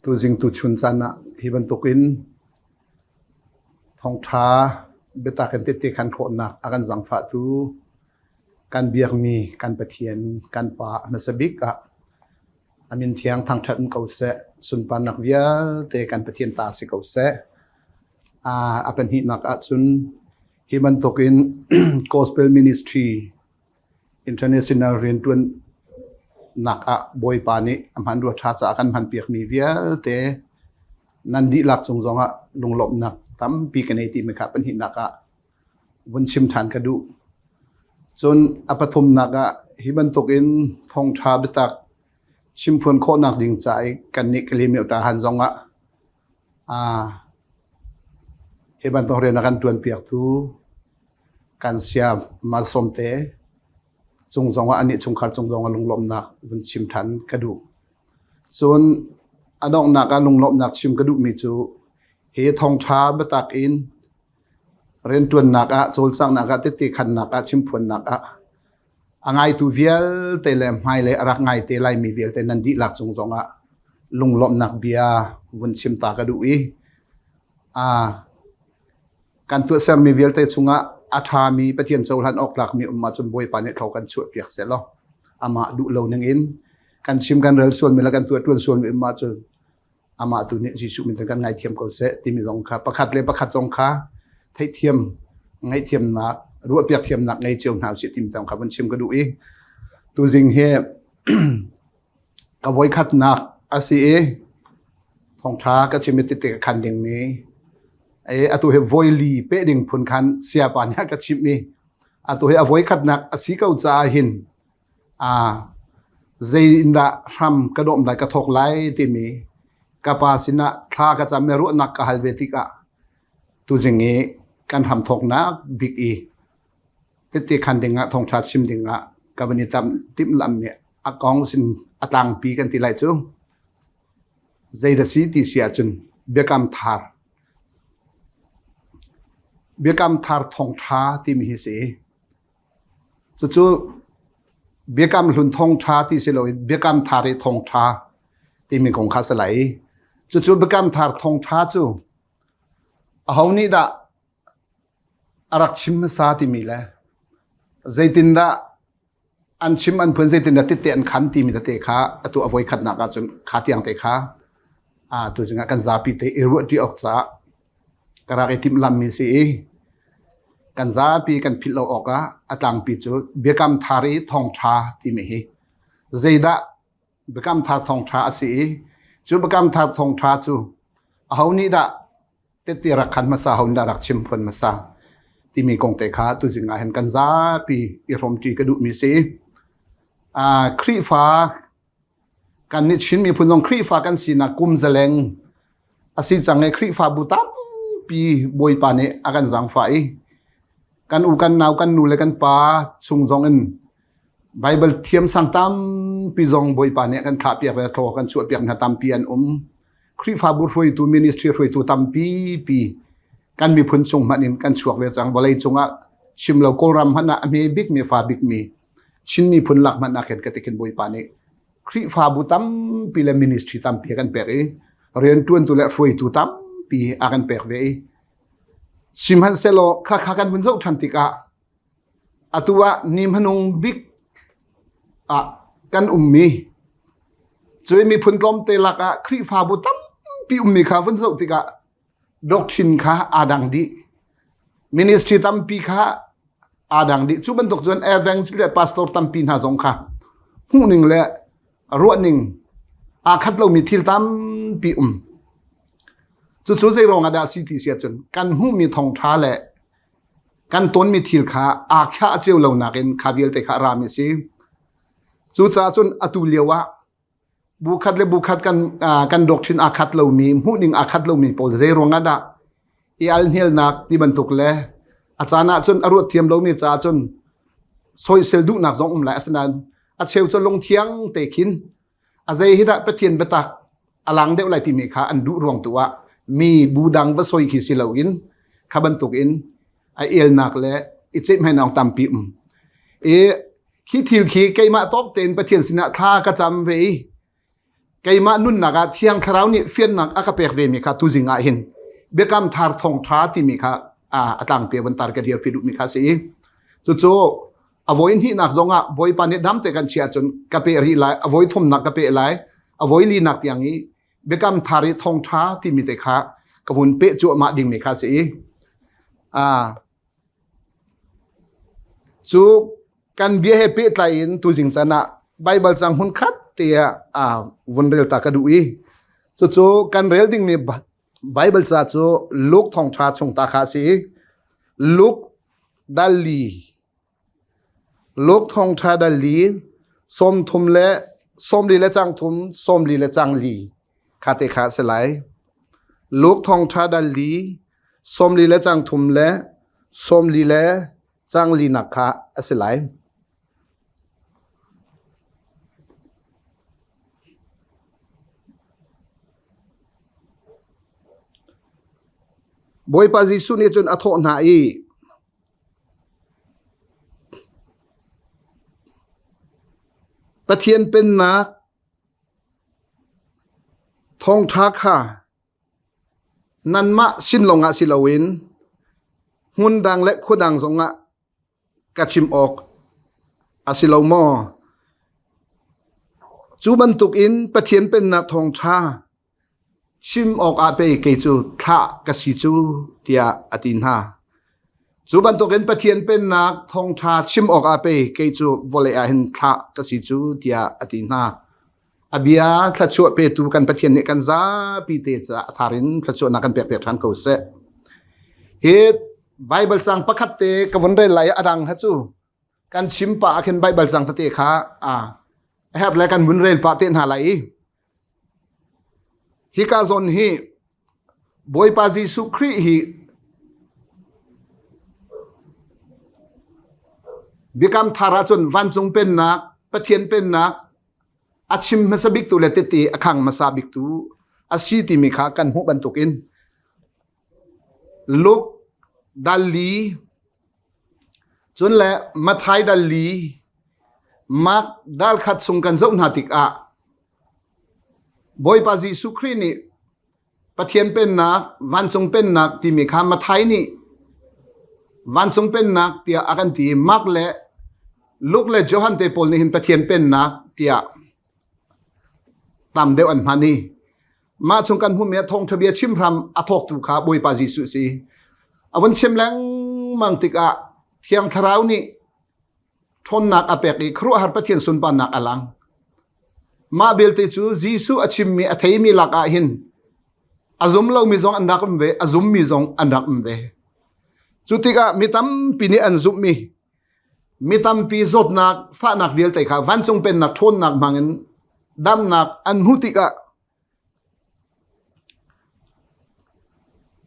tu jing tu chun chana hi ban tukin thong tha beta kan te khan kho na akan jang pha tu kan biak mi kan pathian kan pa na sabik a amin thiang thang that ko se sun pan nak via te kan pathian ta si ko se apan hi nak a chun hi ban tukin gospel ministry international rentun nak a boy pani amhan ro tha cha kan han piak mi via te nandi lak chung zonga lunglop nak tam pi kanei ti me kha pan hi naka bun sim than ka du chon apathum naka hiban tokin thong tha betak simphun kho nak ding chai kan ni kali mi ta han zonga hiban to re na kan tuan piak tu kan sia ma somte chung zonga ani chung khar chung zonga lunglom nak bun sim than ka du chon adong naka lunglop nak sim ka du mi chu he thong tha betak in ren tuan naka chol chang naka te ti khan naka chimphun naka angai tu vial te le mai le arak ngai te lai mi vial te nandi lak chung zonga lunglom nak bia bun sim ta ka du i kan tu ser mi vial te chunga atha mi pathian chol han ok lak mi umma chun boy pa ne thau kan chu piak se lo ama du lo ning in kan sim kan rel sual mi la kan tu tuan sual mi umma chun ama tu ne jisu min kan ngai thiam ko se ti mi jong kha pakhat le pakhat jong kha thai thiam ngai thiam na ru piak thiam nak ngai cheung hau si tim tam kha ban sim ka du i tu jing he ka voi khat nak asi e thong tha ka chimi ti te khan ding mi atu he voi li pe ding phun khan sia pa nya ka chimi atu he voi khat nak asi ko cha hin zeinda ram ka dom dai ka thok lai ti mi kapasina tha ka chameru nak ka halvetika tu jingi kan ham thok na big e te khan dinga thong chat sim dinga kabani tam tim lam me akong sin atang pi kan ti lai chu zeida si ti sia chun bekam thar thong tha ti mi hi se chu bekam hlun thong tha ti se lo bekam thari thong tha ti mi kong kha salai chu bekam thar thong tha chu ahoni da arak chim sa ti mi la zaitin da an chim an phun zaitin da te an khan ti mi da te kha atu avoi khat na ka chun kha tiang te kha tu jinga kan zapi te iru ti ok cha kara ke tim lam mi si kan zapi kan philo oka atang pi chu bekam thari thong tha ti mi hi zaida bekam tha thong tha asi chu bekam tha thong tha chu ahoni da te rakhan ma sa hon da rak chim phun ma sa ti mi kong te kha tu jinga hen kan zapi I rom ti ka du mi si khri fa kan ni chin mi phun jong khri fa kan sina kum zaleng asi change khri fa bu tam pi boi pa ne akan jang fa kan u kan naw kan nu le kan pa chung jong in bible thiam sang tam pi jong boi pa ne kan tha piak ve tho kan chu piak na tam pi an khri fa bu roi tu ministry roi tu tam pi kan mi phun chung manin kan chuak ve chang bolai chunga chimlo koram hana me big me fa big me chin mi phun lak man na khen ka tikin boi pa ne khri fa bu tam pi le ministry tam pi kan pe ren tuan tu le roi tu tam pi akan pek ve simhan selo kha kan bun zo thantika atua nim hanung big kan ummi chui mi phun klom te laka khri fa bu tam pi ummi kha bun zo tika doctrine kha adang di ministry tam pi kha adang di chu ban tok jon evangelist pastor tam pi na jong kha hu ning le ro ning khat lo mi thil tam pi chu zai rong ada city sia chun kan hu mi thong tha le kan ton mi thil kha kha cheu lo na ken khaviel te kha ra mi si chu cha chun atu lewa bu khat kan doctrine khat lo mi hu ning khat lo mi pol zai rong ada I al hel nak ti ban tuk le achana chun aru thiam lo mi cha chun soi sel du nak jong la asnan cheu chon long thiang te khin azai hida pathian betak alang deu lai ti mi kha an du rong tuwa mi budang va soi khi silawin khaban tukin el nak le ichim hai nong tampi khi thil khi keima top ten pathian sina tha ka cham ve ไกมานุนนักเที่ยงคราวนี้เฟียนนักอากาเปกเวมีค่ะตุจิงาหินเบกำทาร์ทองชาที่มีค่ะต่างเปียบันตาร์กันเดียวพิดุมีค่ะสิจู่อโวยนี่นักจงบอยปานดำเตกันเชียจนกาเปรีไลอโวยทมนักกาเปไลอโวยลีนักอย่างนี้เบกำทาริทองชาที่มีแต่ค่ะกวนเปะจั่วมาดิ่งมีค่ะสิจู่กันเบียเฮเปะไตอินตุจิงจันนะไบเบิลจังหุนคัดเตียวันเรลตากระดูอีจู่กันเรลดิ่งมีไบเบิลจะจู่ลูกทองชาชงตาค่ะสิลูกดัลลีลูกทองชาดัลลีสมทุมและสมลีและจังทุมสมลีและจังลีคาเตคาสลายลูกทองชาดัลลีสมลีและจังทุมและสมลีและจังลีนักคาสลายบอยปาจิสุนี่จนอโทนาอีปะเทียนเป็นนักทองชักค่ะนันมะสินลงสิลาวินหุ่นดังและคู่ดังสงกัดชิมออกสิลามอจูบันตุกอินปะเทียนเป็นนักทองชาชิมออกเปเกจูทะกสิจูเตียอตินหาจูบันตุกอินปะเทียนเป็นนักทองชาชิมออกเปเกจูวอลเลอาหินทะกสิจูเตียอตินหาอบียาทัชวเปตูกันปะเทียนเนกันซาปีเตจะทารินทัชวนักกันเปียกทันเขาเสเหตุไบเบิลสังประคัตเตกวันเรไลอดังฮัจูกันชิมปะเข็นไบเบิลสังตะเตขาแฮบและกันมุนเรลปะเตนหาไลฮิกาซอนฮีบอยปาจิสุครีฮีบิกำทาราจนวันจงเป็นนักปะเทียนเป็นนักอาชิมมาสบิกตูเลติตีอคังมาสาบิกตูอาชีติมิขากันหุบันตุกินลุกดัลลีจนและมาไทยดัลลีมักดัลขัดสงกันเจ้าหน้าติกบอยปาจิสุครีนี่ปะเทียนเป็นนักวันจงเป็นนักที่มีคำมาไทยนี่วันจงเป็นนักเตียอากันตีมักและลูกและโจฮันเตปอลนี่เห็นปะเทียนเป็นนักเตียตามเดียวอันมานี่มาชงกันหัวเมียทองทะเบียชิมพรำอทอกตุขาบอยปาจิสุสีวันเชมแรงมังติกเที่ยงทราวนี่ทนนักอเปกอีครัวหัดปะเทียนสุนปานนักอลังมาเบลติจูจีสุอชิมมีอเทมีลักหินอาซุมเรามีจงอันดักมเวอาซุมมีจงอันดักมเวจุติกะมีตั้มปีนี้อันซุมมีตั้มปีจดนักฟ้านักเวลติกะวันจงเป็นนักทนนักมังเงินดำนักอันหุติกะ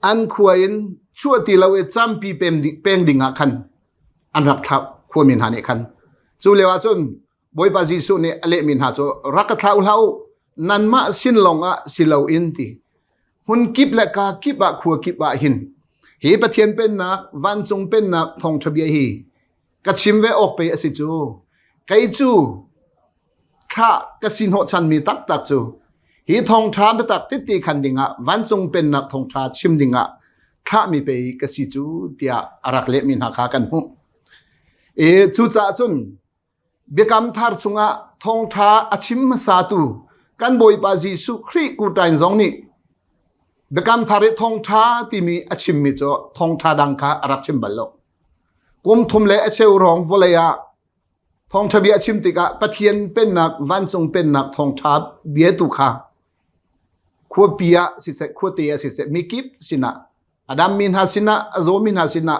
อันขวายนชั่วตีเราจำปีเป็นดิ่งขันอันรักทับขวมินหานิขันจูเลวาจนบอยปาจิสุเนี่ยอเลมินหาโจรักเท้าเท้านันมาสินลงสิเลวอินตีหุ่นกิบและกากิบขวกิบหินเฮปะเทียนเป็นนักวันจงเป็นนักทองทะเบียฮีกัดชิมเวออกไปสิจูไกจูข้ากสินหดชันมีตักจูฮีทองชาไปตักติตีขันดิ่งวันจงเป็นนักทองชาชิมดิ่งข้ามีไปกสิจูเตียอารักเลมินหาขากันหูจูจ่าจุนเบกำทาร์จุงทองชาอชิมมาสาตูกันบอยปาจิสุครีกูตายจงนี่เบกำทาร์ทองชาที่มีอชิมมิโจทองชาดังขาอารักชิมบัลโลกุมทุมเลอเชวรองวลยาทองชาเบียชิมติกะปะเทียนเป็นนักวันจงเป็นนักทองชาเบียตุขาขวบปียสิเสขวบเตียสิเสมีกิบสินะอดัมมินหาสินะอโซมินหาสินะ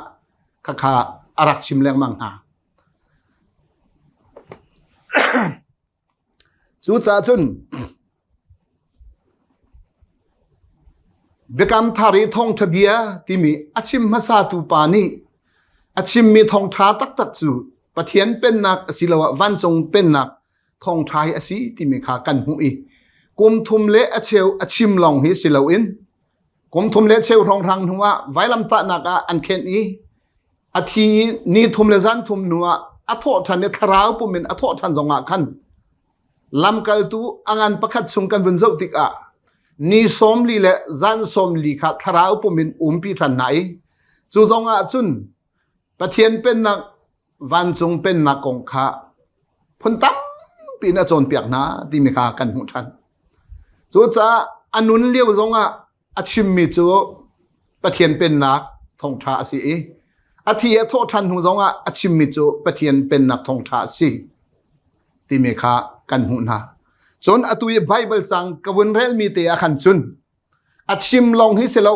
ข้าอารักชิมแรงมังหาสุจาจุนเบกำทารีทองทะเบียที่มีอาชิมมาซาตูปานีอาชิมมีทองชาตักจูปะเทียนเป็นนักสิลาววันจงเป็นนักทองชายอสีที่มีขากันหูอีกุมทุมเลอเชวอาชิมลองฮิสิลาวินกุมทุมเลเชวทองรังหัวไว้ลำตะนักอันเคนอีอาทีนี้ทุมเลจันทุมนัวอโทชันเนี่ยทราวปุ่มเป็นอโทชันจงอาคัน ลำกัลตูอังอันประคัดสงกันวันเจ้าติกะนี่สมลีและจันสมลีขัดทราอุปมินปีทันไหนจูตงจุนประเทียนเป็นนักวันจงเป็นนักกงขาพนตั้มปีนจนเปียกนาที่มีขากันหูทันจูจะอนุนเลี้ยวจงชิมมิจูประเทียนเป็นนักทงชาสีอาทิตย์โทษทันหูจงชิมมิจูประเทียนเป็นนักทงชาสีที่มีขากันหูนาจนอตุยไบเบิลสังกวนเรลมีเตะขันจุนชิมลงให้เสลา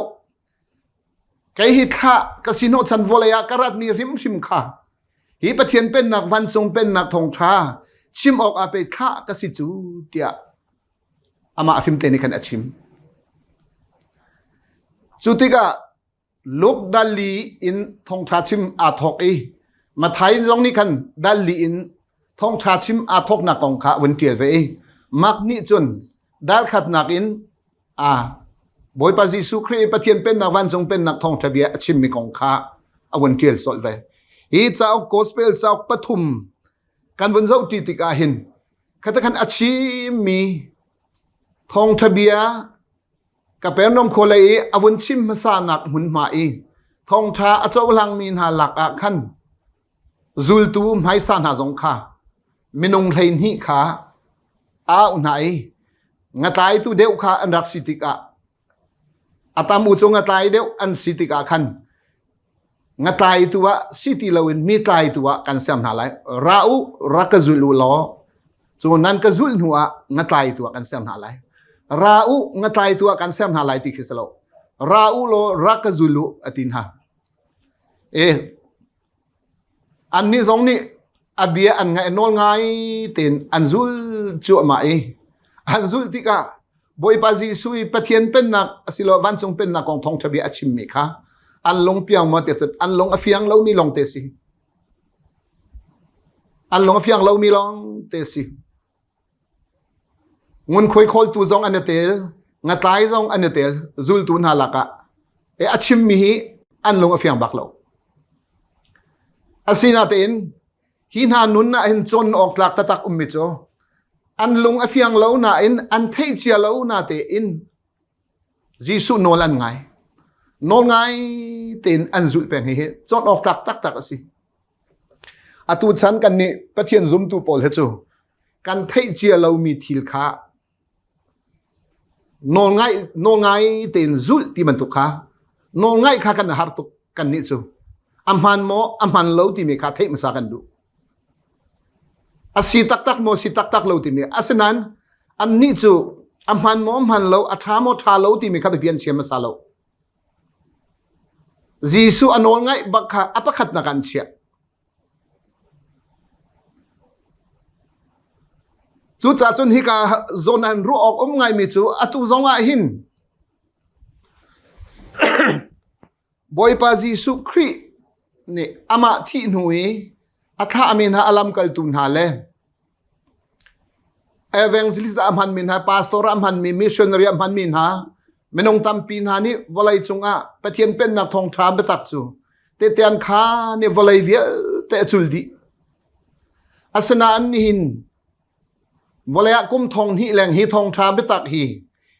ไกฮิตข้ากสิโนชันวอลยากรัดมีริมชิมข้าฮีประเทียนเป็นนักวันทรงเป็นนักทงชาชิมออกอาเปข้ากสิจูเตียอามาริมเตนิกันชิมจุติกาลูกดัลลีอินทงชาชิมอาทอกมาไทยลงนี้กันดัลลีอินทงชาชิมอาทอกนักกองข้าวันเกียรเวมักนี่จนดัลขัดนักอินบอยปาจิสุครีประเทียนเป็นนักวันจงเป็นนักทองทะเบียชิมมีกองข้าอวันเกียรสอลเวฮีเจ้าโกสเปลเจ้าปฐุมกันวันเจ้าจิติกาหินขัดกันอาชิมีทองทะเบียกับเป็นนมโคเลยอวันชิมมาสานักหุ่นมาทองชาอเจ้าลังมีนาหลักขันจุลตูไม่สานาจงข้ามินงเลนหิข้าอุนัยงัดไลตูเดวข้าอันรักสิติกาอาตามูจงงัดไลเดวอันสิติกาขันงัดไลตัวสิติลาวินมีไลตัวกันเสียมนาไลราอูรักจุลุล้อจนนั้นก็จุลหัวงัดไลตัวกันเสียมนาไลราอูงัดไลตัวกันเสียมนาไลติคิสโลราอูโลรักจุลุอตินฮะอันนี้สองนี้อาเบียอันไงนอนไงเต็นอันจุลจั่วมาอันจุลติกาบอยปาจิสุยประเทียนเป็นนักสิโลวันจงเป็นนักกองทองทะเบียชิมมิค่ะอันลงเปียงมาเตะอันลงอเฟียงเรามีลงเตสิอันลงอเฟียงเรามีลงเตสิงุนคุยคอลตูจงอันเตลงัดไลจงอันเตลจุลตูนฮาลักะอชิมมิฮีอันลงอเฟียงบักเราอาศินาเตนหินหานุนน่ะเห็นจนออกหลักตะตักมิโจอันลงอเฟียงเราน่ะอันเทเชียเราน่ะเตอินจิสุโนลันไงโนไงเต็นอันจุลเป็นเหตุจนออกตักสิอาตูฉันกันนี่ประเทียนซุมตูปอลเหตุกันเทเจียเรามีทิลขาโนไงเต็นจุลที่มันตุกขาโนไงขากันหาตุกกันนี่จูอัมพันเราที่มีขาเทมาสักันดูสิตักโมสิตักเราที่มีอาศัยนั้นอันนี้จูอัมพันเราอัฐามทาเราที่มีขาไปเปลี่ยนเชียมาซาเราJisu anol ngai bakha apakat na kan sia chu cha chun hi ka zonan ru ok ngai mi chu atu zonga hin boy pa Jisu khri ni ama thi nui atha amin ha alam kal tun ha le evangelist amhan min ha pastor amhan mi missionary amhan min haไม่นงตำปีนานี่วลัยจงประเทียนเป็นนักทองทามไปตักจูเตเตียนขาเนี่ยวลัยเวียเตจุลดีอาสนะอันนี้หินวลัยกุมทองหิแหลงหิทองทามไปตักหิ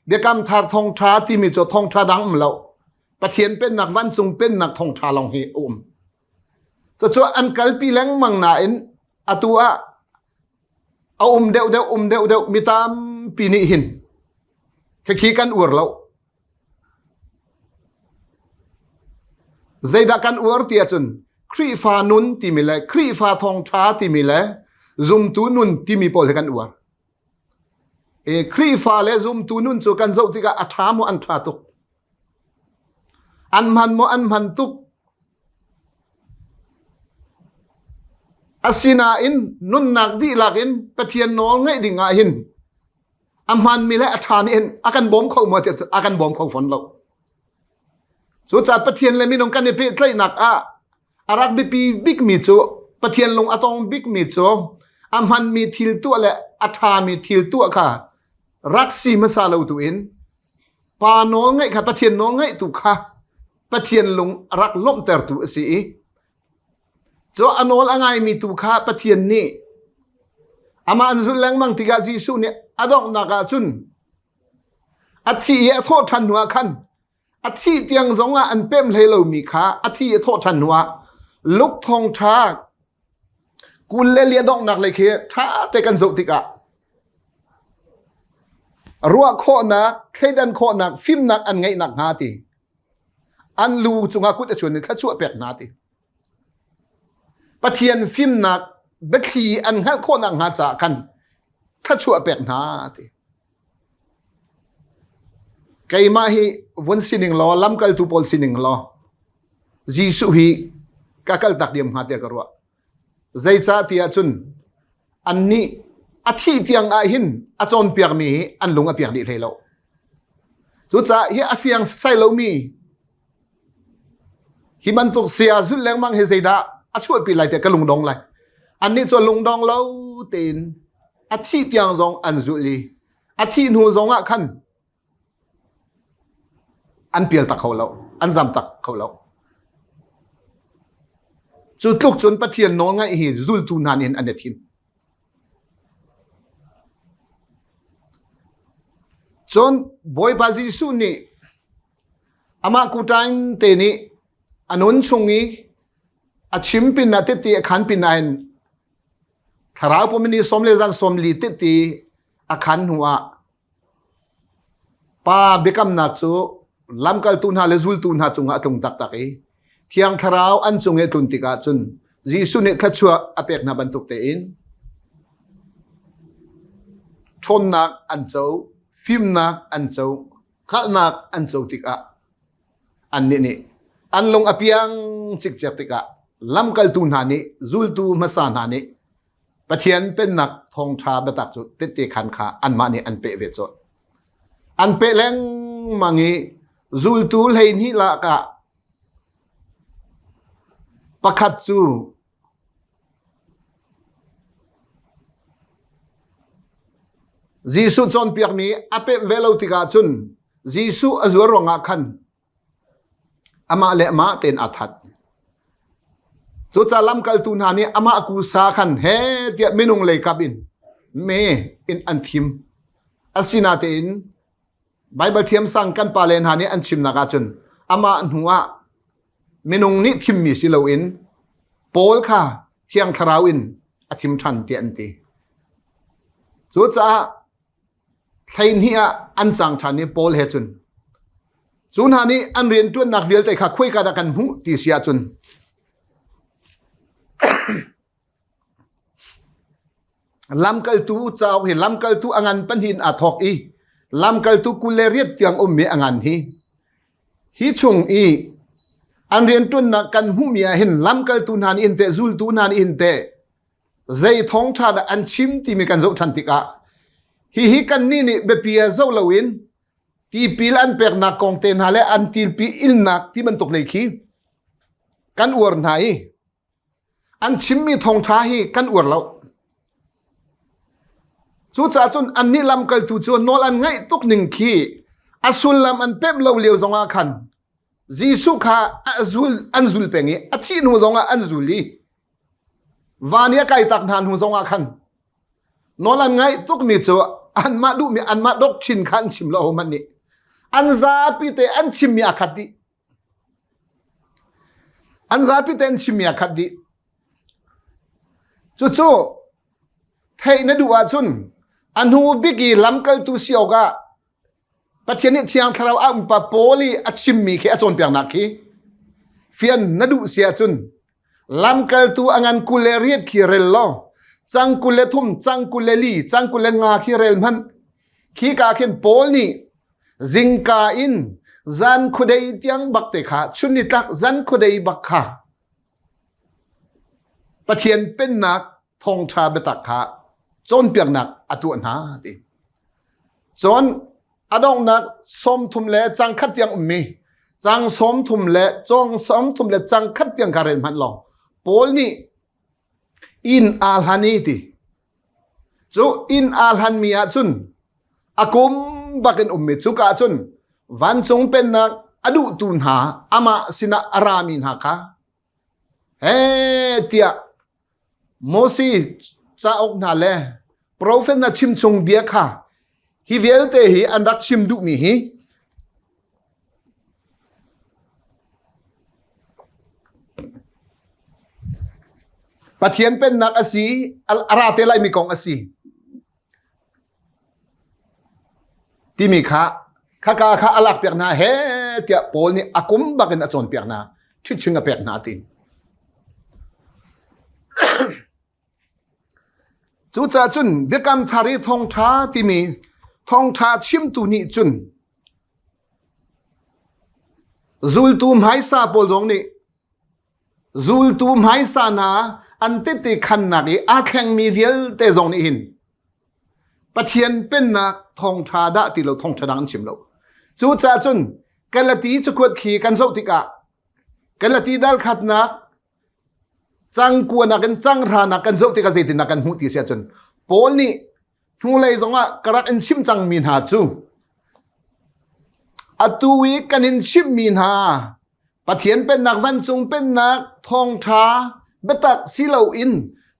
เบียกำทาทองทาที่มีจดทองทาดังเราประเทียนเป็นนักวันจงเป็นนักทองทาลองหิแต่ชัวอันกัลปีแหลงมังนาอินอตัวเอาเดวมีตามปีนี้หินแค่ขี้กันอวดเราใจดักกันอวดเตียจนครีฟ้านุนที่มีเลยครีฟ้าทองช้าที่มีเลยซุมตูนุนที่มีปอลกันอวดครีฟ้าและซุมตูนุนสู่กันเจ้าที่ก็อัฐามอันทราตุกอันมันตุกอาศินาอินนุนนักดีลักอินปะเทียนน้องไงดิ่งอินอัมพันมีและอัฐานอินอากันบ่มเข้ามาเถอะอากันบ่มเข้าฝนเราสุดท้ายปะเทียนเลยมีน้องกันเนี่ยเพื่อใกล้หนักอารักบิปีบิ๊กมีโจปะเทียนลงอาตองบิ๊กมีโจอัมพันมีทิลตัวและอัฐามีทิลตัวค่ะรักสีมาซาเราตัวเองปาน้องไงค่ะปะเทียนน้องไงตุค่ะปะเทียนลงรักล้มแต่ตัวสิโจอนอลอะไรมีตุค่ะปะเทียนนี่ อามาอันสุดแรงมังติกาจีสุเนี่ยอดอกนักจุนอัฐิเยโทษทันหัวคันอัฐิเตียงสงอันเป็มเลยเรามีขาอัฐิเยโทษทันหัวลุกทองชากุลเลียดอกนักเลยเคท้าแต่กันสุติกะรัวโคนักเคดันโคนักฟิมนักอันไงนักนาตีอันลูจุงอากุตชวนนี่ข้าชั่วเปียกนาตีปะเทียนฟิมนักเบคีอันข้าโคนักหาจากกันข้าชั่วเปียกนาตีไกมาฮีวันสินิงล้อล้ำกัลตุปอลสินิงล้อจีสุฮีกัลตักเดียมหาเตียกรัวใจจ้าเตียจุนอันนี้อาทิตย์ยังอาหินอาจอนเปียกมีอันลงอาเปียกดีเลยเราจุดจ้าเฮียอาเฟียงใส่เรามีฮิมันตุกเสียสุดแรงมังเฮเซดาอาช่วยปีไรแต่ก็ลงดองไรอันนี้จะลงดองเราเต็นอาทิตย์ยังจงอันสุลีอาทิตย์หูจงอ่ะขันอันเปียลตักเขาเราอันจำตักเขาเราจุดลุกจนปะเทียนน้องไงเห็นจุลตูนานเห็นอันเดทิมจนบอยบาซิสุนี่อามากูตันเตนี่อันนนชงนี้อาชิมปินนาเตติขันปินนายทาราวพมินีสมเลจันสมลีเตติอาขันหัวป้าเบกัมนักจูลำกัลตุนหาเลจุลตุนหาจงอาตรงตักตักเที่ยงทาราวอันจงเอตุนติกาจุนจีสุนี่ขัดชัวอเปกนาบันตุกเตอินชนนักอันเจ้าฟิมนักอันเจ้าขัดนักอันเจ้าติกาอันนี้อันลงอเปียงจิกเจติกาลำกัลตุนหานี้จุลตูมาสานหานี้ปะเทียนเป็นนักทองชาบตักจุดเตขันขาอันมานี่อันเปเวจอันเปแรงมังงี้จุลตูเลยนี่ละกะประคัดจูจีสุจนเปียกนี้อเปเวลติกาจุนจีสุอจวรงาคันอามาเลมาเต็นอัฐัดจุดจะลำกัลตุนหานี้อามากูสาคันเฮเตียมินุงเลยกับอินเมอินอันทิมอาศินาเตอินไบเบิลเทียมสั่งกันปาเลนหานี้อันชิมนักจุนอามาอันหัวเมนุงนี้ทิมมีสิโลอินโปลค่ะเที่ยงทราวินอธิมชันเตียนตีจุดจะใครนี้อันสั่งชันนี้โปลเฮจุนจุนหานี้อันเรียนจนนักเวียลแต่ข้าคุยกันกันหูตีเสียจุนลำกัลตูเจ้าเห็นลำกัลตูอังันปันหินอาทอกอีลำกัลตูกุเลเรียดเตียงอมเมียอังันฮีชงอีอันเรียนจนนักกันหูเมียเห็นลำกัลตูนานอินเตจุลตูนานอินเตใจท้องชาดอันชิมที่มีกันโจชันติกาฮีกันนี่เบปียโจลวินที่ปีลันเปกนักกองเตนหาเลอันที่ปีอิลนักที่มันตกเลยคีกันอวร์ไหนอันชิมมีทองชาฮีกันอวร์เราสุดท้ายจนอันนี้ลำกัลตูจนนอลันไงตุกหนึ่งคีอสุลลำอันเป็มเราเลี้ยวสองอาคันจีสุขาอันจุลเป็งงี้อาทิตย์หูสองอันจุลีวานี้ไก่ตักนานหูสองอาคันนอลันไงตุกนี่จ้ะอันมาดูมีอันมาดกชินขันชิมเรามันนี่อันซาปิเตอันชิมมีอาคัดดิอันซาปิเตอันชิมมีอาคัดดิจู่ๆเทนดูอาจุนอันหูบิกีลำกัลตุเสียวกะปะเทียนนี่เทียงทาราวอัมปะโปลีอัชิมมีเคอจนเปียงนักคีเฟียนนดูเสียจุนลำกัลตุอังันกุเลเรียดคีเรลโลจังกุเลทุ่มจังกุเลลีจังกุเลงาคีเรลมันคีกาเข็นโปลนี่จิงกาอินจันคุเดยเตียงบักเตขาชุนนิตักจันคุเดยบักขาปะเทียนเป็นนักทองชาเบตักขาจนเปียงนักอตุอันหาติจนอดองนักสมทุมเลจังคัดยังมีจังสมทุมเลจงสมทุมเลจังคัดยังการเรนมันหลอโปลนี่อินอาลฮันีติจูอินอาลฮันมีอาจุนอากุมบักเนมีจูกาจุนวันจงเป็นนักอดุตุนหาอามาสินะอารามินหาคะเฮเตียโมซีจะอกนาเล prophet na chim chung bia kha hi velte hi andak chim du mi hi pathian pen nak asi arate lai mi kong asi ti mi kha kha alak pek na he tia pol ni akum bakin achon pek na thichinga pek na tin chu cha chun bekam thari thong tha ti mi thong tha chim tu ni chun zul tu mai sa pol jong ni zul tu mai sa na an te te khan na ri a kheng mi vial te jong ni hin pathian pen na thong tha da ti lo thong tha dang chim lo chu cha chun kalati chu khot khi kan zo tika kalati dal khat na chang ku na kan chang ra na kan zo tika zaitin na kan hu ti sia chun pol ni hu lei zonga karak in chim chang min ha chu atui kanin chim min ha pathian pen nak van chung pen nak thong tha betak silo in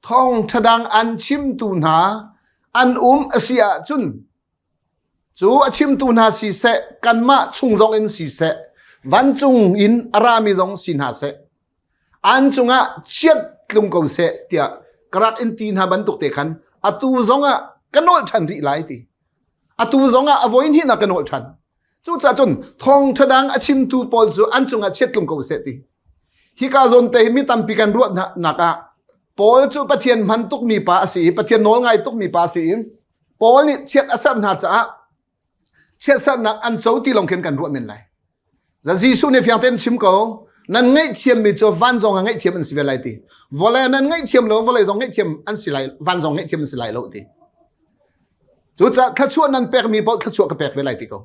thong thadang an chim tu na an asia chun chu achim tu na si se kan ma chung dong in si se van chung in arami dong sin ha se an chunga chiat tlum ko se tia karak in tin ha ban tuk te khan atu zonga kanol than ri lai ti atu zonga avoin hi na kanol than chu cha chun thong thadang achim tu pol chu an chunga chiat tlum ko se ti hi ka zon te mi tam pi kan ruat na ka pol chu pathian man tuk mi pa si pathian nol ngai tuk mi pa si pol ni chiat asar na cha chiat sar na an chau ti long khen kan ruat men lai za jisu ne fyang ten chim ko nan ngai thiam mi cho van zong ngai thiam an si velai ti vole nan ngai thiam lo vole zong ngai thiam an si lai van zong ngai thiam an si lai lo ti chu cha khachu nan pek mi po khachu ka pek velai ti ko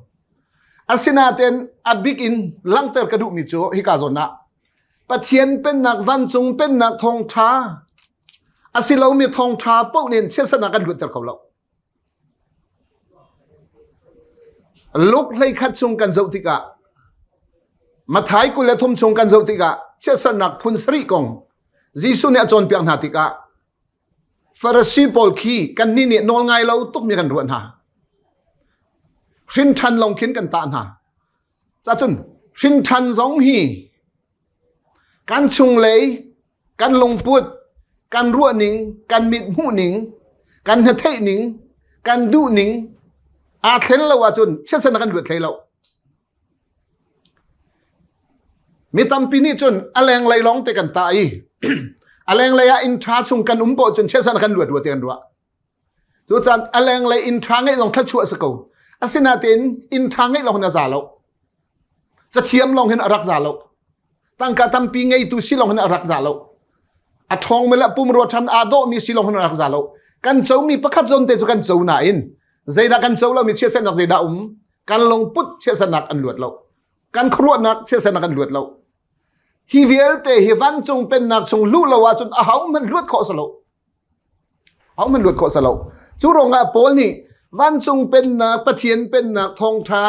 asina ten a big in langter ka du mi cho hi ka zon na pathian pen nak van chung pen nak thong tha asilo mi thong tha po nen chesana kan lut ter ko lo luk lei khat chung kan zo ti ka mathai ku le thum chung kan zo ti ka chesana phun sri kong jisu ne achon piang na ti ka pharisee pol khi kan ni ne nol ngai lo tuk mi kan ruan ha shin than long khin kan ta na cha chun shin than zong hi kan chung lei kan long put kan ruwa ning kan mit hu ning kan ha thei ning kan du ning a thlen lo wa chun chesana kan lut thei lo mi tam pi ni chun aleng lai long te kan ta i aleng lai a in tha chung kan po chun chesana kan lut wa te kan ruwa chu chan aleng lai in tha ngai long thla chu sa ko asina ten in tha ngai long na za lo cha thiam long hen arak za lo tang ka tam pi ngai tu si long hen arak za lo a thong me la pum ro tham a do mi si long hen arak za lo kan chau mi pakhat zon te chu kan chau na in zaida kan chau lo mi che sen nak zaida kan long put che san nak an luat lo kan khruat nak che san nak an luat lo hi vial te hi van chung pen nak chung lu lo wa chun a hau man luat kho sa lo hau man luat kho sa lo chu ronga pol ni van chung pen nak pathian pen nak thong tha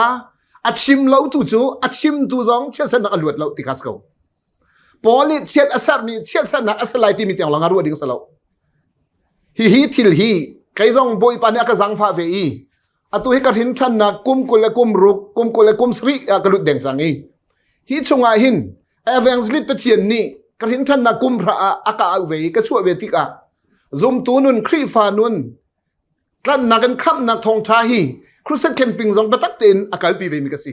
achim lo tu chu achim tu zong che san nak an luat lo ti khas ko pol ni chet asar mi chet san nak asalai ti mi tiang langa ru ding sa lo hi thil hi kai zong boi pa ne ka zang pha ve i atu hi ka thin than na kum kul kum ruk kum kul kum sri ka lut deng changi hi chunga hin evangelist pathian ni ka thin than na kum ra aka au ve ka chu ve ti ka zum tu nun khri fa nun kan na kan kham na thong tha hi cruise camping zong batak ten akal pi ve mi ka si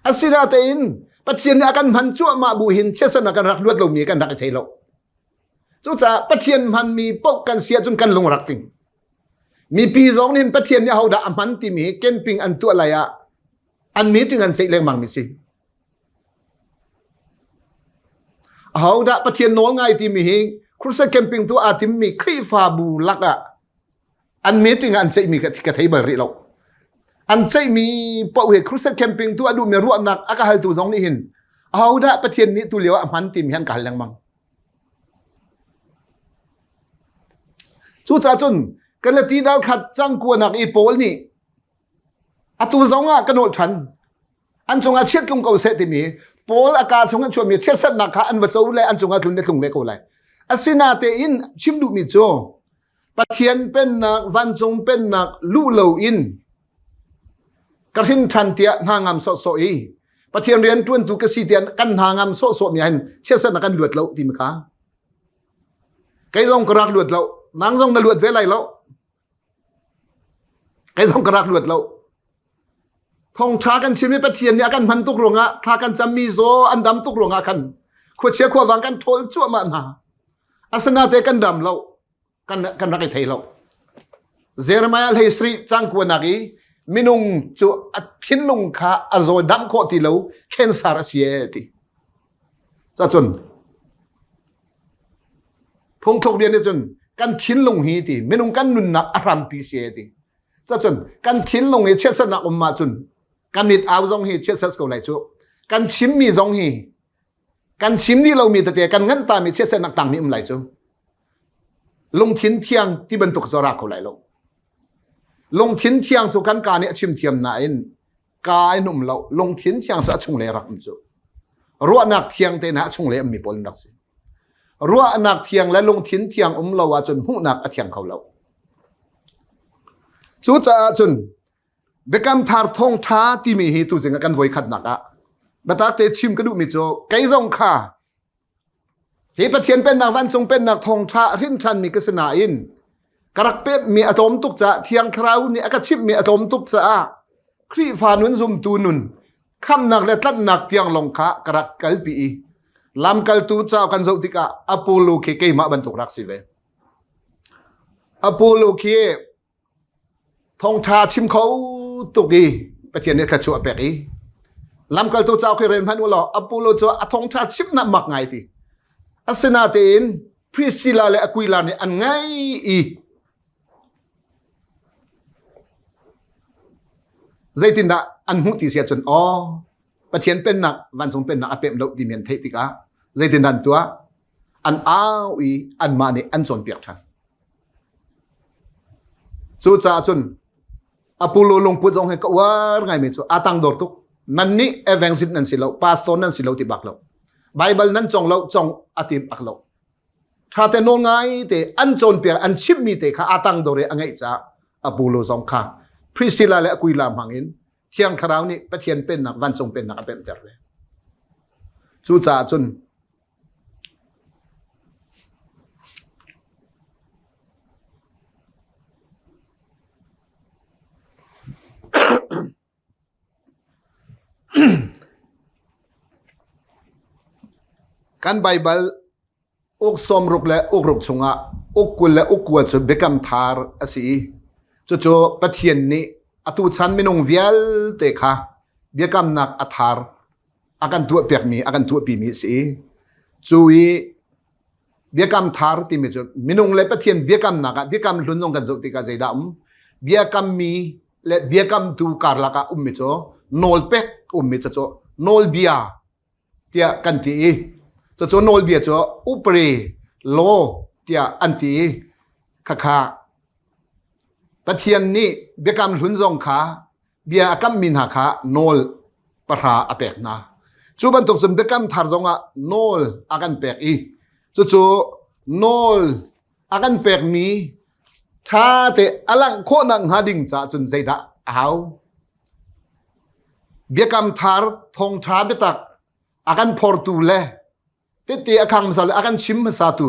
asira te in pathian ni akan man chu ma bu hin chesan akan rak luat lo mi kan rak thei lo chu cha pathian man mi pok kan sia chun kan lung rak ting mi pi zong nin pathian ni hauda aman ti mi camping an tu alaya an mi ting an sei leng mang mi si hauda pathian nol ngai ti mi hi cruise camping tu atim mi khri fa bu laka an mi ting an sei mi ka thei bal ri lo an sei mi po he cruise camping tu adu me ru nak aka hal tu zong ni hin hauda pathian ni tu lewa aman ti mi han ka lang mang chu cha chun kan la ti dal khat chang ku nak i pol ni atu zonga kanol than an chunga chet lung ko se ti mi pol aka chunga chu mi chet sat na kha an wa chau le an chunga thun ne thung me ko lai asina te in chim du mi cho ปะเทียนเป็นนักวันจงเป็นนักลู่เหลาอินกระทินทันเตียนางามโซโซอีปะเทียนเรียนต้นตุกสีเตียนกันนางามโซโซมีอันเชื่อสนักกันหลวดเหลาที่มั้งคะไก่ทองกระรักหลวดเหลานางทรงนหลวดเวลัยเหลาไก่ทองกระรักหลวดเหลาทองช้ากันชิมปะเทียนเนี่ยกันพันตุกรงะทากันจำมีโซอันดำตุกรงะกันขวดเชียขวดวางกันโถลจั่วมันหาอาสนะเตกันดำเหลากันรักไอ้ไทยเหลาเซรมายลเฮสรีจังกวนนักีมินุงจูอัทินลุงข้าอโซดัมโคติเหลาเคนสารเสียติจะจนพงทกเรียนจนกันทินลุงฮีติมินุงกันนุนนักอารามปีเสียติจะจนกันทินลุงฮีเชสนักอุมมาจนกันนิดเอาจงฮีเชสสกุลไหลจูกันชิมมีจงฮีกันชิมนี่เรามีแต่กันงั้นตามีเชสนักต่างมีไหลจูลงทิ้นเที่ยงที่บรรทุกสระเขาไหลลงลงทิ้นเที่ยงสุกันการเนี่ยชิมเทียมนายกายนุ่มเราลงทิ้นเที่ยงสุชงเลยรักมันจูรัวนักเที่ยงเตนะชงเลยมีปนนักสิรัวนักเที่ยงและลงทิ้นเที่ยงเราว่าจนหูนักเที่ยงเขาเราจูจะจนเบกำทาร์ทงช้าที่มีเหตุสิ่งกันไว้ขัดนักบัตรเตชิมกระดูกมิโจไกซงข้าเฮปเทียนเป็นนักวันจงเป็นนักทงชารินทันมีกษณะอินกระเป๊ะมีอะตอมตุกจะเทียงคราวนี่อากาชิมมีอะตอมตุกจะครีฟานุนซุมตูนุนคำนักและตัดนักเทียงลงขากระกัลปีลำกัลตูเจ้ากันโซติกาอโปโลเคเกมาบรรทุกรักสิเวอโปโลเคทงชาชิมเขาตุกีปเทียนเนี่ยขชัวเปกีลำกัลตูเจ้าเคยเรียนพันวลออโปโลจะทงชาชิมนักมักไงทีอาสนาเตนพริซิลาและอควิลาเนี่ยอันไงอีใจตินดาอันหุติเสียจนอ๋อปะเทียนเป็นนักวันสงเป็นนักอเปมโลดิเมียนเทติกาใจตินดันตัวอันอ้าวอีอันมาเนี่ยอันจนเปียกชันสู้จ้าจนอโปโลลงพุทธองค์ให้ก็ว่าไงไม่ชัวอาตังดอร์ตุกนั่นนี่เอเวนซิตนั่นสิเราปาสโตนั่นสิเราติบักเราไบเบิลนั้นจงเราจงอธิบักเราชาเตโนไงเตอันจนเปียอันชิมมีเตข้าอาตังโดเรอังไงจ้าอโปโลสองข้าพริสติลาและกุยลามหังอินเที่ยงคราวนี้ปะเทียนเป็นนักวันจงเป็นนักเป็นเตอร์เลยสู้จ้าจนกันไบเบิลอุกสมรุกและอุกรุกชงะอุกกุลและอุกวัวจะเบกัมทาร์อสีจู่ๆปะเทียนนี้อตุชันไม่นงเวียลเตค่ะเบกัมนักอัฐาร์อากันตัวเปียกมีอากันตัวปีมีสีจุยเบกัมทาร์ที่มีจุไม่นงเลยปะเทียนเบกัมนักเบกัมลุนนงกันจุติกาใจดำเบกัมมีและเบกัมตูการลักมิจุโนลเป็กมิจุโนลเบียเตียกันทีจู่ๆโนลเบียจุอุปรีโลเตียอันทีข้าปะเทียนนี้เบกำหุนจงขาเบียกัมมินหาขาโนลปะราอเปกนาจูบันตุกจนเบกำทาร์จงะโนลอากันเปกอีจู่ๆโนลอากันเปกมีท้าเตอลังโคนังหาดิ่งจ้าจนใจดะเอาเบียกำทาร์ทงชาเบตักอากันพอร์ตูเลเตอาคังมาสาอากันชิมมาสาตู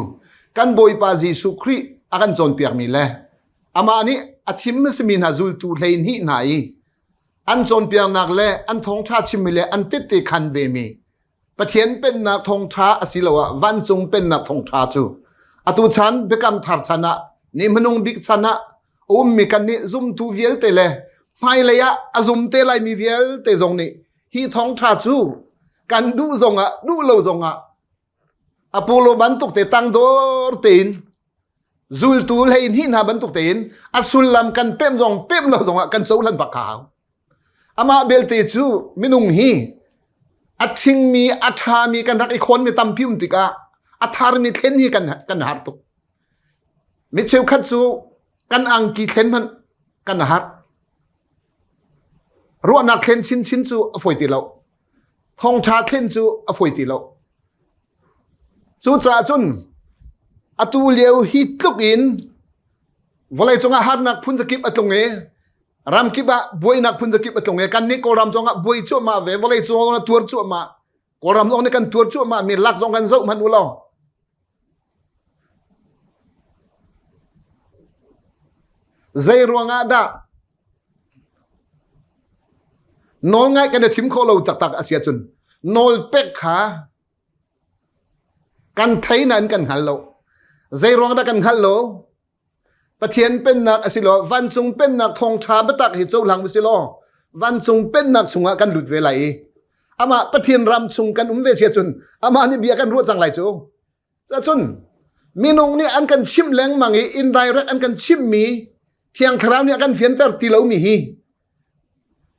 กันบอยปาจีสุครีอากันจนเปียกมีเลอามานี้อาทิมมสมินาจุลตูเลนหิไหนอันจนเปียงนักเลอันทงชาชิมิเลอันติคันเวมีปะเทียนเป็นนักทงชาอสิลวะวันจงเป็นนักทงชาจูอตุชันเบกำทาร์ชนะนี่มนุงบิกชนะมีกันนี่ซุมตูเวลเตเลไม่เลยอะซุมเตไลมีเวลเตจงนี่ฮีทงชาจูกันดูจงดูโลจงอโปโลบันตุกเตตังโดร์เตนจุลตูเลนหินหาบันตุกเตนอสุลลำกันเพิ่มจงเพิ่มเราจงกันโซลันปักขาวอามาเบลเตจูมินุงฮีอัดชิงมีอัฐามีกันรักไอคนมีตำพิมติกาอัฐารมีเทนฮีกันหาตุกมิเชลคัตจูกันอังกีเทนมันกันหารัวนักเทนชินจูอฟอยติเราทองชาเทนจูอฟอยติเราจูจ่าจุนอตูเลียวฮิตลุกอิน volai chunga har nak phun zakip atlunge ram kiba boi nak phun zakip atlunge kan ni ko ram chunga boi chu ma ve volai chunga tur chu ma ko ram ong ne kan tur chu ma mi lak jong kan zo man ulo zai ruanga da nol ngai kan thim kho lo tak tak asia chun nol pek kha kan thai nan kan hal lo zai ruang da kan hal loปะเทียนเป็นนักอสิโลวันจงเป็นนักทองชาบตักหิโจหลังสิโลวันจงเป็นนักสุงกันหลุดเวลัยอามาปะเทียนรำสุงกันเวเชียจุนอามานี่เบียกันรู้จังไรจูจะจุนมีนงนี่อันกันชิมแรงมังอีอินไดเรกอันกันชิมมีเทียงคราวนี่กันเฟียนเตอร์ตีเหลามีฮี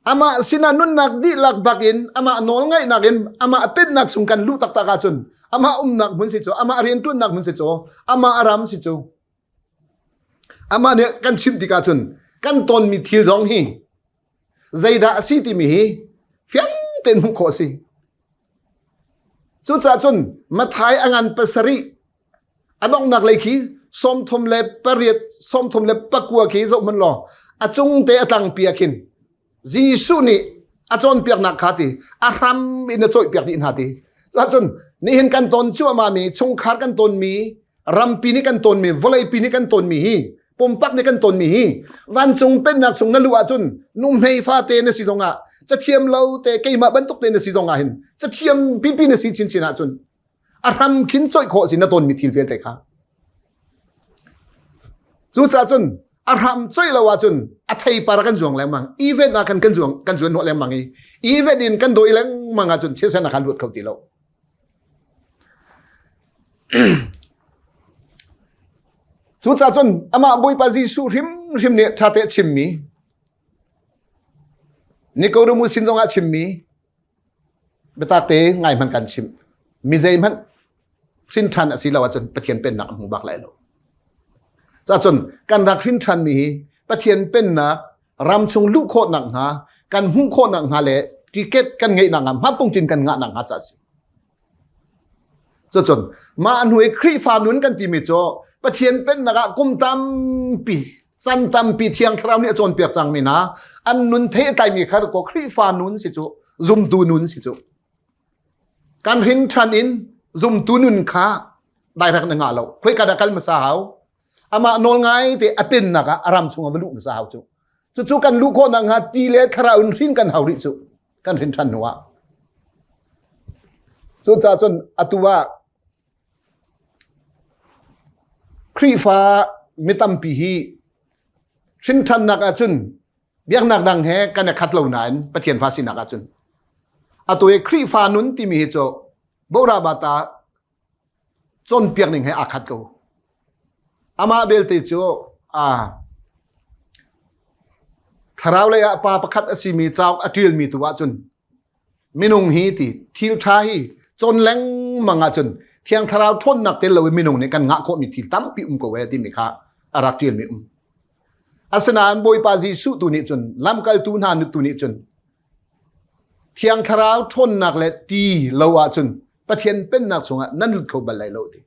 อามาสินานุนนักดีลักบักินอามาโนลไงนักินอามาเป็นนักสุงกันลุตักตากาจุนอามานักมุนสิโจอามาเรียนตุนนักมุนสิโจอามาอารามสิโจอามาเนี่ยกันชิมติกาจุนกันตนมีทิลร้องฮีใจด่าสิติมีฮีเฟียนเต็นหุโคสิจุดจ้าจุนมาทายอันปัสริอันน้องนักเลยคีสมทมเล็บปริยสมทมเล็บปักวัวคีจะมันหล่ออาจงเตะตังเปียกินจีสุนี่อาจนเปียกนักขาตีอารามอินโจยเปียกดินหาตีอาจนนี่เห็นกันตนชั่วมามีชงขาดกันตนมีรำปีนี้กันตนมีวอลเลย์ปีนี้กันตนมีปมปักในกันตนมีวันจงเป็นนักสงนั่นลูกอาจุนนุ่มให้ฟ้าเตนสิจงอ่ะจะเทียมเราแต่เกี่ยมาบรรทุกเตนสิจงอ่ะเห็นจะเทียมปีนสิชินชินอาจุนอารามขินจ่อยโคสินตนมีทิลเวลเตค่ะจุดอาจุนอารามจ่อยเราอาจุนอัฐิปารักันจวงแรงมังอีเวนต์อากันจวงหัวแรงมังอีเวนต์อินกันโดยแรงมังอาจุนเชื่อเส้นอาการหลุดเขาตีเราทุกท่านอามาบุยปาจีสุริมเนี่ยชาเตชิมมีนี่ก็รู้มุสินจงอาชิมมีเบตาเตง่ายมันกันชิมมีใจมันสินทันสิเราจนปะเทียนเป็นนักหูบักไหลเราจ้าจนการรักสินทันมีปะเทียนเป็นนักรำชงลูกโคหนังหาการหุ้งโคหนังหาเละกิเกตกันไงหนังหาฮับปงจินกันงะหนังหาจ้าสิจ้าจนมาอันหวยครีฟานุนกันตีมิโจปะเทียนเป็นนักกุมตามปีสันตามปีเทียงคราวนี้จนเปียกจังมีนะอันนุนเทไตมีข้าก็ครีฟานุนสิจุซุมตูนุนสิจุการหินชันอินซุมตูนุนข้าได้รักนังเราคุยกันดักมาสาวอามาโนลไงแต่อเป็นนักอารามชงวลุมาสาวจุกันลูกคนนังฮะตีเลคราอุนหินกันเฮาริจุกันหินชันหัวจุจ้าจนอตัวครีฟ้าไม่ตั้มปีฮีชินทันนักอาจุนเบียกนักดังแฮกันขัดเหล่านั้นปะเทียนฟ้าสินักอาจุนอาตัวครีฟ้านุนที่มีเหตุโบราบาตาจนเปียกหนึ่งให้อาขัดกูอามาเบลติโจคราวเลยปาประคัดอสิมีเจ้าอทิลมีตัวจุนมินุงฮีติทิลชาฮีจนแรงมังอาจุนเทียงทราวทนนักเตลเลยมินงในกันงะโคมีทิลตั้มปีก็เวทีมีค่าอารักเจียนมีอาสนานบอยปาจีสุตุนิจนลำกัลตูนานุตุนิจนเทียงทราวทนนักและตีเลวจนปะเทียนเป็นนักสงฆ์นั่นลุดเขาบัลไลโลดี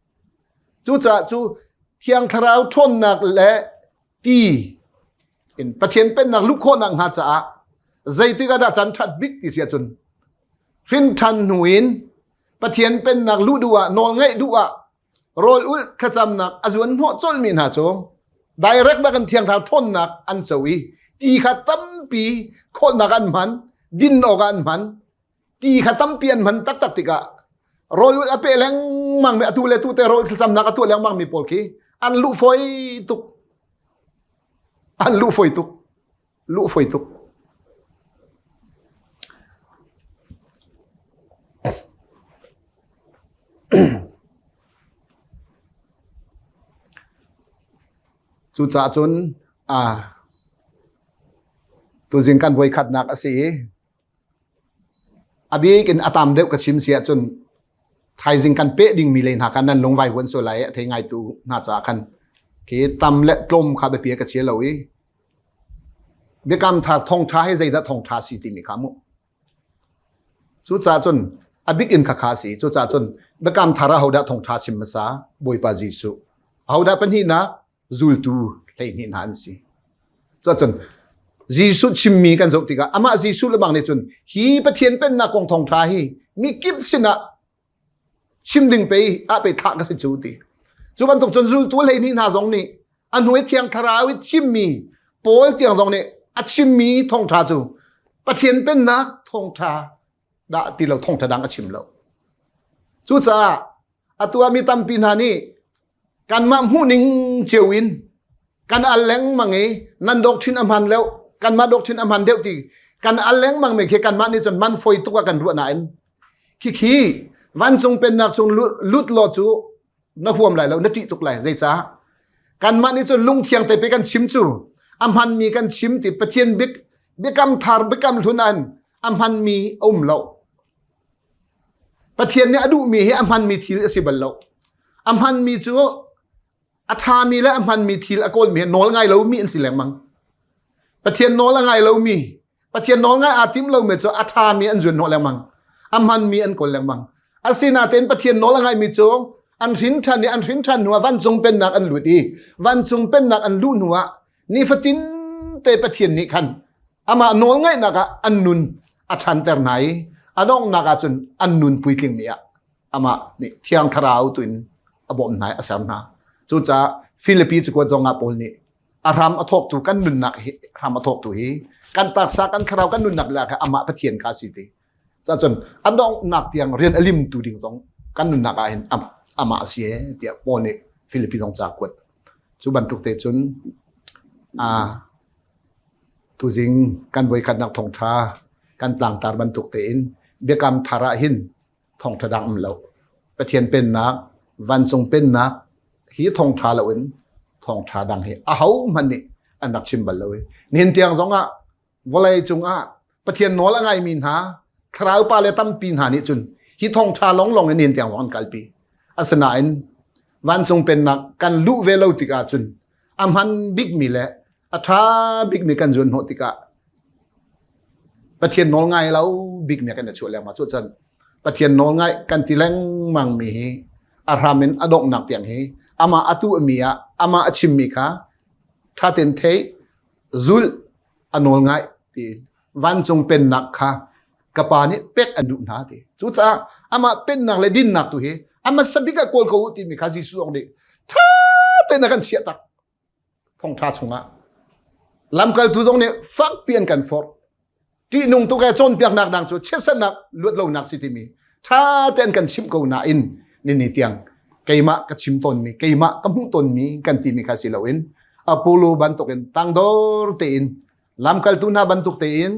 จูจ่าจูเทียงทราวทนนักและตีอินปะเทียนเป็นนักลุกโคนังหาจ่าใจติกาดาจันทัดบิ๊กติเสียจนฟินทันหุยนปะเทียนเป็นนักลุดัวนอนไงดัวโรลอุลขจำนักอจวนหัวจนมีนาโจได้รักบักันเทียงทาวทนนักอันสวีตีขัดตั้มปีโคนักอันมันดินออกอันมันตีขัดตั้มเปลี่ยนมันตักติกะโรลอุลอเปแรงมังเมอตุเลตุเตโรลขจำนักอตุแรงมังมีโปลกีอันลุฟอยตุกอันลุฟอยตุกลุฟอยตุกจุดจ่าจนตัวจิงกันบวยขัดนักสิอบีกินอาตามเด็กกับชิมเสียจนไทยจิงกันเป๊ะดิ่งมีเลนหากันนั้นลงไว้วันโซไลเทงไงตูน่าจะกันคือตำและกลมข้าไปเปียกับเชียเราอีเบกามถากทองช้าให้ใจได้ทองช้าสีติมีขามุจุดจ่าจนอบีกินขาสีจุดจ่าจนเบกามทาราเขาได้ทองช้าชิมมาซาบวยปาจิสุเขาได้เป็นที่นะจูลตู เลยนี่นั่นสิจนจีสุชิมมีกันจบติกาอามาจีสุละบางเนี่ยจนฮีประเทียนเป็นนักกองทองทาฮีมีกิบสินะชิมดึงไปไปทักกันสิจูติจุบันตกจนรู้ตัวเลยนี่นาจงนี่อันหัวเทียงทราวิชิมมีโป้เทียงจงนี่อัชิมมีทองทาจูประเทียนเป็นนักทองทาดาตีเราทองทาดังอัชิมเราจูจ้าตัวมีตำปีนานี่การมาหูนิงเจียววินการอัลเลงมังเอนันดอกชินอมันแล้วการมาดอกชินอมันเดียวตีการอัลเลงมังไม่แค่การมานี่จนมันฝอยตัวกันรัวนั่นขี้วันจงเป็นนักจงลุดลอจูนักห่วมไหลแล้วนักจิตุกไหลใจจ้าการมานี่จนลุงเทียงแต่ไปกันชิมจูอัมพันมีกันชิมติประเทียนเบกำทาร์เบกำทุนันอัมพันมีอมเราประเทียนเนี่ยอดูมีให้อัมพันมีทีลสิบัลเราอัมพันมีจูอัฐามีและอัมพันมีทีลอโกลมีนอลไงเรามีอันสิแหลงมังประเทียนนอลไงเรามีประเทียนนอลไงอาทิมเราเมื่อจูอัฐามีอันจุนนอลแหลงมังอัมพันมีอันโกลแหลงมังอาศินาเต็นประเทียนนอลไงมีจูอันรินทันนี่อันรินทันหัววันจงเป็นนักอันลุดีวันจงเป็นนักอันลุนหัวนี่ฟตินเตประเทียนนี่คันอามานอลไงนักอันนุนอัฐันเตอร์ไหนอันน้องนักจุนอันนุนปุยลิงเมียอามานี่เที่ยงทราวตุนอบอมไหนอาสามนาจูจ้าฟิลิปปินส์กว่าจงอาปอลนี่อารามอทอกตุกันนุนนักรามอทอกตุฮีกันตักสักกันทราวกันนุนนักแล้วอามาประเทียนคาสิตีจ้าจนอันน้องนักเตียงเรียนอลิมตุดิ่งตรงกันนุนนักเห็นอามาเสียเตียปอนี่ฟิลิปปินส์ต้องจากวดจูบันตุกเตจุนตุจิงกันไว้กันนักทองชากันต่างตาบันตุกเตนเบียกรรมทาระหินทองทดังมเหลาประเทียนเป็นนักวันจงเป็นนักฮีทองชาละเวนทองชาดังเฮเอามันนี่อันนักชิมบัลเลยนินเตียงสองวลัยจุงประเทียนโนละไงมีนหาคราวปาเลตัมปีนหานี่จุนฮีทองชาลงนินเตียงวันกัลปีอาสนาอินวันจงเป็นนักกันลุเวลติกาจุนอัมฮันบิ๊กมีแหละอัฐาบิ๊กมีกันจุนโหติกาประเทียนโนลไงแล้วบิ๊กมีกันจะช่วยแล้วมาช่วยจันประเทียนโนลไงกันตีแรงมังมีอารามเป็นอดงหนักเตียงเฮอามาอตุมีอามาอชิมมีค่ะถ้าเต็นเทซุลอโนลไงตีวันจงเป็นนักค่ะกระปานี้เป็กอันดุนาตีจุดจ้าอามาเป็นนักเลยดินนักตัวเฮอามาสบิกะโกลเขาตีมีข้าซิสุองเดถ้าเต็นนักกันเสียตักท่องชาชงลำกัลตุจงเนี่ยฟักเปลี่ยนกันฟอร์ที่นุ่งตัวแกจนเปียกหนักดังจุดเชื่อสนักลวดเหล่านักสิที่มีถ้าเต้นกันชิมกูน่าอินนี่เตียงไก่มะกับชิมต้นมีไก่มะกับหุ่นต้นมีกันที่มีข้าสิเหล่าอินอปูโลบันตุกันตั้งดอร์เตียนลำกัลตุน่าบันตุกเตียน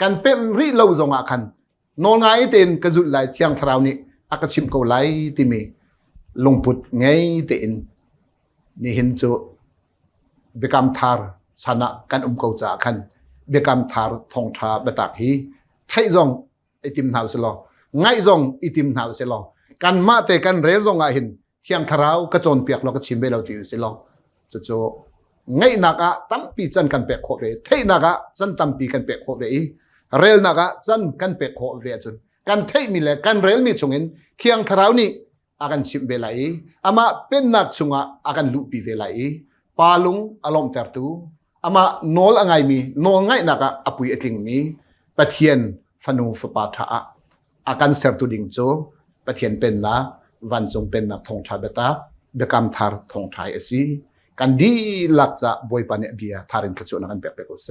กันเป็นริเหล่าจงอาคันนอนไงเตียนกระจุดไหลเที่ยงทราวนี้อากับชิมกูไหลที่มีลงพุดไงเตียนนี่เห็นจุเบกามทาร์ชนะกันกูจ่าคันเบกามทาร์ทองชาเบตักฮีไทยจงไอติมหาวเสลอไงจงไอติมหาวเสลอกันมาแต่กันเรจงอาหินเที่ยงทราวกระโจนเปียกเราก็ชิมไปเราตีเสลอจะไงนักตั้มปีจันกันเปียกโคเวไทยนักจันตั้มปีกันเปียกโคเวเรลนักจันกันเปียกโคเวจนกันไทยมีแหละกันเรลมีชงเงินเที่ยงทราวนี่อากันชิมเวลัยอามาเป็นนักชงอากันลุปีเวลัยปาลุงอารมณ์เตอร์ตูอามาโนลอะไรมีโนลไงนักอปุยเอติงมีปะเทียนฟนูฟปาทาอาการเสร์ตุดิงโจปะเทียนเป็นนะวันจงเป็นนักทองชาเบตาเบกามทาร์ทองชายเอซีกันดีหลักจะบอยปานเนเบียทารินกระโจนักันเปะเปะกุเซ